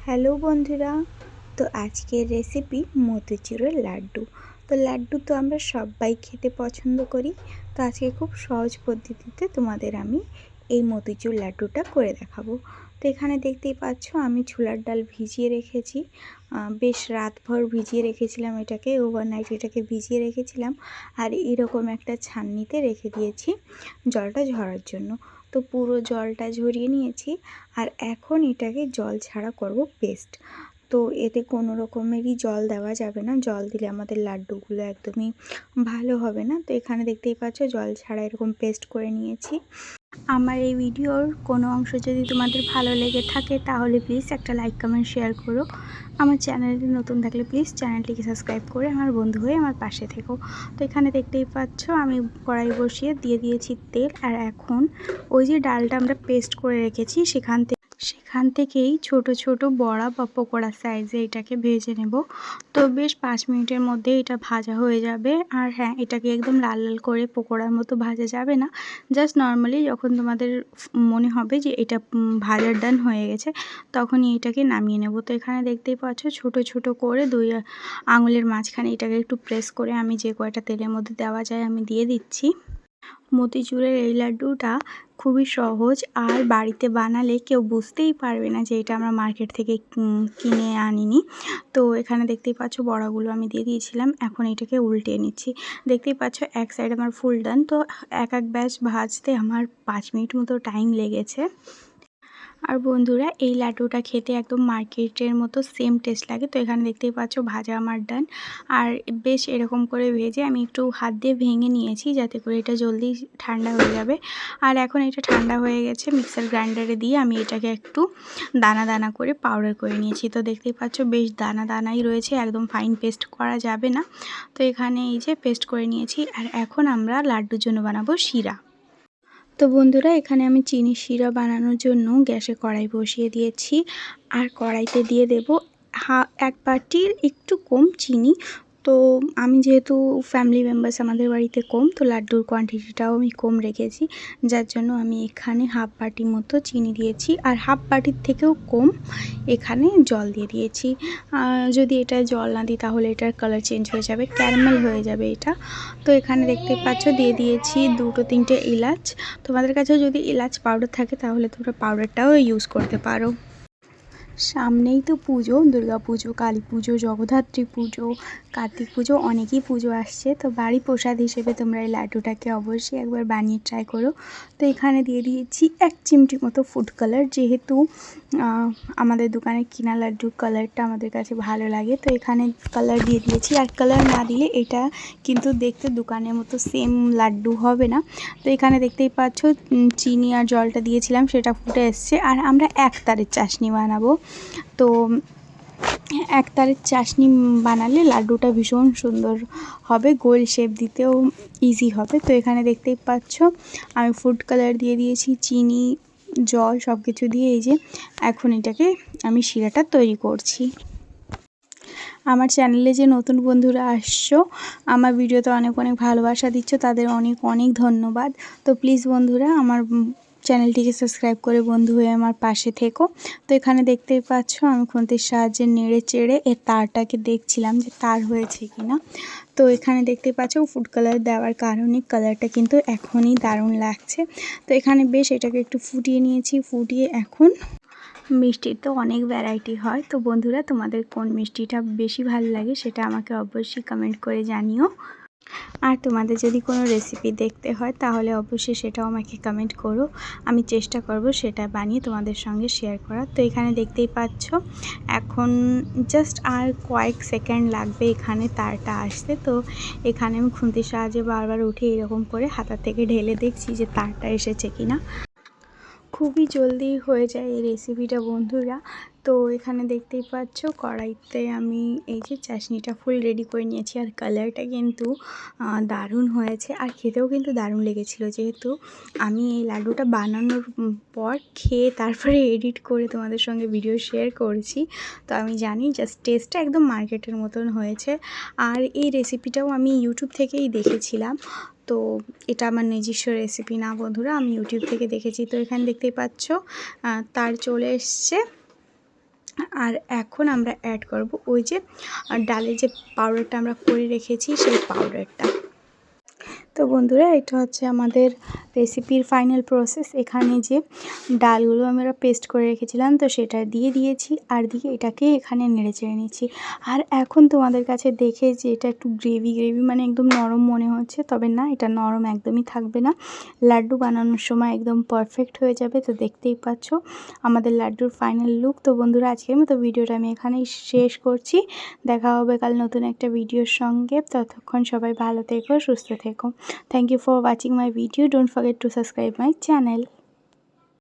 Hello বন্ধুরা, তো আজকের রেসিপি মতিচুরের লাড্ডু। তো লাড্ডু তো আমরা সবাই খেতে পছন্দ করি। তো আজকে খুব সহজ পদ্ধতিতে তোমাদের আমি এই মতিচুর লাড্ডুটা করে দেখাবো। তো এখানে দেখতেই পাচ্ছ আমি ছোলার ডাল ভিজিয়ে রেখেছি, বেশ রাতভর ভিজিয়ে রেখেছিলাম, এটাকে ওভারনাইট এটাকে ভিজিয়ে রেখেছিলাম। আর এরকম একটা ছাঁকনিতে রেখে দিয়েছি জলটা ঝরার জন্য। তো পুরো জলটা ঝরিয়ে নিয়েছি। আর এখন এটাকে জল ছাড়া করব পেস্ট। তো এতে কোনো রকমেরই জল দেওয়া যাবে না, জল দিলে আমাদের লাড্ডুগুলো একদমই ভালো হবে না। তো এখানে দেখতেই পাচ্ছ জল ছাড়া এরকম পেস্ট করে নিয়েছি। আমার এই ভিডিওর কোনো অংশ যদি তোমাদের ভালো লেগে থাকে তাহলে প্লিজ একটা লাইক কমেন্ট শেয়ার করো। আমার চ্যানেলে নতুন থাকলে প্লিজ চ্যানেলটিকে সাবস্ক্রাইব করে আমার বন্ধু হয়ে আমার পাশে থেকো। তো এখানে দেখতেই পাচ্ছ আমি কড়াই বসিয়ে দিয়ে দিয়েছি তেল। আর এখন ওই যে ডালটা আমরা পেস্ট করে রেখেছি সেখান থেকেই ছোট ছোট বড়া বা পকোড়া সাইজে এটাকে ভেজে নেব। তো বেশ 5 মিনিটের মধ্যে এটা ভাজা হয়ে যাবে। আর হ্যাঁ, এটাকে একদম লাল লাল করে পকোড়ার মতো ভাজা যাবে না, জাস্ট নর্মালি যখন তোমাদের মনে হবে যে এটা ভাজার ডান হয়ে গেছে তখনই এটাকে নামিয়ে নেব। তো এখানে দেখতেই পাচ্ছ ছোট ছোট করে 2 আঙুলের মাঝখানে এটাকে একটু প্রেস করে আমি যে কয়টা তেলের মধ্যে দেওয়া যায় আমি দিয়ে দিচ্ছি। মতিচুরের এই লাড্ডুটা খুবই সহজ, আর বাড়িতে বানালে কেউ বুঝতেই পারবে না যে এটা আমরা মার্কেট থেকে কিনে আনিনি। তো এখানে দেখতেই পাচ্ছ বড়াগুলো আমি দিয়ে দিয়েছিলাম, এখন এটাকে উল্টে নিচ্ছি। দেখতেই পাচ্ছ এক সাইড আমার ফুল ডান। তো এক ব্যাচ ভাজতে আমার 5 মিনিট মতো টাইম লেগেছে। আর বন্ধুরা, এই লাড্ডুটা খেতে একদম মার্কেটের মতো সেম টেস্ট লাগে। তো এখানে দেখতেই পাচ্ছ ভাজা আমার ডান। আর বেশ এরকম করে ভেজে আমি একটু হাত দিয়ে ভেঙে নিয়েছি যাতে করে এটা জলদি ঠান্ডা হয়ে যাবে। আর এখন এটা ঠান্ডা হয়ে গেছে, মিক্সার গ্রাইন্ডারে দিয়ে আমি এটাকে একটু দানা দানা করে পাউডার করে নিয়েছি। তো দেখতেই পাচ্ছ বেশ দানা দানাই রয়েছে, একদম ফাইন পেস্ট করা যাবে না। তো এখানে এই যে পেস্ট করে নিয়েছি। আর এখন আমরা লাড্ডুর জন্য বানাবো শিরা। তো বন্ধুরা, এখানে আমি চিনি শিরা বানানোর জন্য গ্যাসে কড়াই বসিয়ে দিয়েছি। আর কড়াইতে দিয়ে দেব 1 বাটির একটু কম চিনি। তো আমি যেহেতু ফ্যামিলি মেম্বার্স আমাদের বাড়িতে কম, তো লাড্ডুর কোয়ান্টিটিটাও আমি কম রেখেছি, যার জন্য আমি এখানে 1/2 বাটি মতো চিনি দিয়েছি। আর 1/2 বাটির থেকেও কম এখানে জল দিয়ে দিয়েছি। যদি এটা জল না দিই তাহলে এটার কালার চেঞ্জ হয়ে যাবে, ক্যারামেল হয়ে যাবে এটা। তো এখানে দেখতে পাচ্ছ দিয়ে দিয়েছি 2-3টে এলাচ। তোমাদের কাছে যদি এলাচ পাউডার থাকে তাহলে তোমরা পাউডারটাও ইউজ করতে পারো। সামনেই তো পুজো, দুর্গা পুজো, কালী পুজো, জগদ্ধাত্রী পুজো, কার্তিক পুজো, অনেকই পুজো আসছে। তো বাড়ি প্রসাদ হিসেবে তোমরা এই লাড্ডুটাকে অবশ্যই একবার বানিয়ে ট্রাই করো। তো এখানে দিয়ে দিয়েছি 1 চিমটি মতো ফুড কালার, যেহেতু আমাদের দোকানে কিনা লাড্ডুর কালারটা আমাদের কাছে ভালো লাগে, তো এখানে কালার দিয়ে দিয়েছি। আর কালার না দিলে এটা কিন্তু দেখতে দোকানের মতো সেম লাড্ডু হবে না। তো এখানে দেখতেই পাচ্ছ চিনি আর জলটা দিয়েছিলাম, সেটা ফুটে এসছে। আর আমরা একতারের চাশনি বানাবো। তো একতারের চাশনি বানালে লাড্ডুটা ভীষণ সুন্দর হবে, গোল শেপ দিতেও ইজি হবে। তো এখানে দেখতেই পাচ্ছ আমি ফুড কালার দিয়ে দিয়েছি, চিনি, জল সব কিছু দিয়ে এই যে এখন এটাকে আমি শিরাটা তৈরি করছি। আমার চ্যানেলে যে নতুন বন্ধুরা আসছো, আমার ভিডিওতে অনেক অনেক ভালোবাসা দিচ্ছ, তাদের অনেক অনেক ধন্যবাদ। তো প্লিজ বন্ধুরা আমার চ্যানেলটিকে সাবস্ক্রাইব করে বন্ধু হয়ে আমার পাশে থেকো। তো এখানে দেখতেই পাচ্ছ আমি খুন্তির সাহায্যে নেড়ে চেড়ে এর তারটাকে দেখছিলাম যে তার হয়েছে কিনা। তো এখানে দেখতে পাচ্ছ ফুড কালার দেওয়ার কারণে কালারটা কিন্তু এখনই দারুণ লাগছে। তো এখানে বেশ এটাকে একটু ফুটিয়ে নিয়েছি, ফুটিয়ে এখন মিষ্টির তো অনেক ভ্যারাইটি হয়। তো বন্ধুরা, তোমাদের কোন মিষ্টিটা বেশি ভালো লাগে সেটা আমাকে অবশ্যই কমেন্ট করে জানিও। আর তোমাদের যদি কোনো রেসিপি দেখতে হয় তাহলে অবশ্যই সেটাও আমাকে কমেন্ট করো, আমি চেষ্টা করব সেটা বানিয়ে তোমাদের সঙ্গে শেয়ার করার। তো এখানে দেখতেই পাচ্ছ এখন জাস্ট আর কয়েক সেকেন্ড লাগবে এখানে তারটা আসতে। তো এখানে আমি খুন্তির সাহায্যে বারবার উঠে এরকম করে হাতা থেকে ঢেলে দেখছি যে তারটা এসেছে কিনা। খুবই জলদি হয়ে যায় এই রেসিপিটা বন্ধুরা। তো এখানে দেখতেই পাচ্ছ কড়াইতে আমি এই যে চাশনিটা ফুল রেডি করে নিয়েছি। আর কালারটা কিন্তু দারুণ হয়েছে, আর খেতেও কিন্তু দারুণ লেগেছিলো। যেহেতু আমি এই লাড্ডুটা বানানোর পর খেয়ে তারপরে এডিট করে তোমাদের সঙ্গে ভিডিও শেয়ার করেছি, তো আমি জানি জাস্ট টেস্টটা একদম মার্কেটের মতন হয়েছে। আর এই রেসিপিটাও আমি ইউটিউব থেকেই দেখেছিলাম। তো এটা আমার নিজস্ব রেসিপি না বন্ধুরা, আমি ইউটিউব থেকে দেখেছি। তো এখানে দেখতেই পাচ্ছ তার চলে এসছে। আর এখন আমরা অ্যাড করব ওই যে ডালের যে পাউডারটা আমরা করে রেখেছি সেই পাউডারটা। তো বন্ধুরা এটা হচ্ছে আমাদের রেসিপির ফাইনাল প্রসেস। এখানে যে ডালগুলো আমরা পেস্ট করে রেখেছিলাম তো সেটা দিয়ে দিয়েছি, আর দিয়ে এটাকে এখানে নেড়ে চেড়ে নিচ্ছি। আর এখন তোমাদের কাছে দেখে যে এটা একটু গ্রেভি মানে একদম নরম মনে হচ্ছে, তবে না, এটা নরম একদমই থাকবে না। লাড্ডু বানানোর সময় একদম পারফেক্ট হয়ে যাবে। তো দেখতেই পাচ্ছ আমাদের লাড্ডুর ফাইনাল লুক। তো বন্ধুরা আজকের মতো ভিডিওটা আমি এখানেই শেষ করছি। দেখা হবে কাল নতুন একটা ভিডিওর সঙ্গে। ততক্ষণ সবাই ভালো থেকো, সুস্থ থেকো। Thank you for watching my video. Don't forget to subscribe my channel.